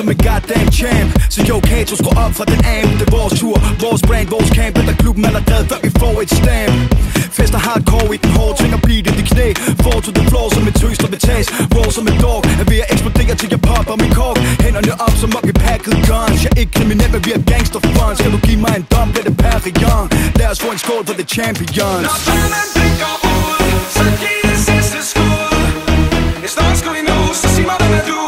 Som en goddamn champ. Så jo, Kato, skru op for den amp. Det er vores tur, vores brand, vores camp. Der klubben allerede, før vi får et stamp. Fester hardcore i den hårde, tvinger beat i de knæ. Fall to the floor som et tøs, der vil tages. Roll som en dog, er ved at eksplodere til jeg popper min kork. Hænderne op som om vi packede guns. Jeg er ikke kriminel, men vi er gangster fun. Skal du give mig en dom, bliver det Perrion. Lad os få en skål for the champions. Når banden blinker ud, så giv det sidste skud. Jeg står sgu endnu, så sig mig, hvem er du?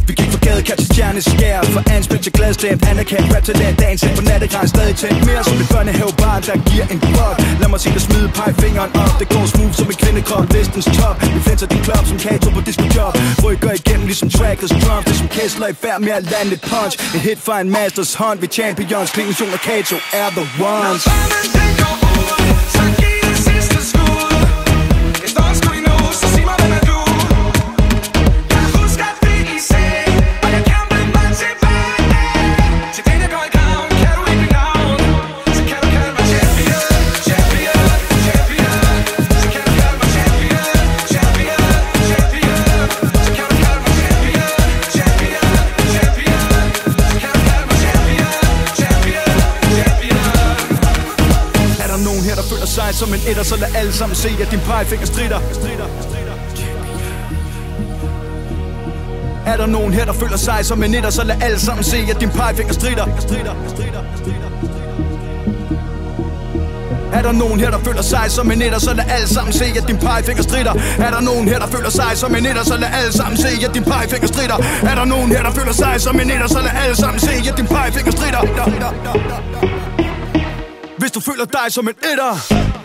Vi gik fra gadekast til stjerneskær. For anspil til gladstamp, anerkendt rap talent. Dagen selv på nattegræn, stadig tændt mere som et børnehavebarn, der giver en blok. Lad mig se dig smide pegefingeren op. Det går smooth som en kvindekrop, listens top. Vi flænser din klub som Kato på discojob. Rykker igennem ligesom trackers drums. Det er som Kessler i færd med at lande et punch. En hit fra en masters hånd. Vi champions, Klingension og Kato er the ones. Som en etter, så lad alle sammen se, at din pegefinger stritter. Er der nogen her, der føler sig som en etter, så lad alle sammen se, at din pegefinger stritter. Er der nogen her, der føler sig som en etter, så lad alle sammen se, at din pegefinger stritter. Er der nogen her, der føler sig som en etter, så lad alle sammen se, at din pegefinger stritter. Er der nogen her, der føler sig som en etter, så lad alle sammen se, at din pegefinger stritter. Hvis du føler dig som en etter.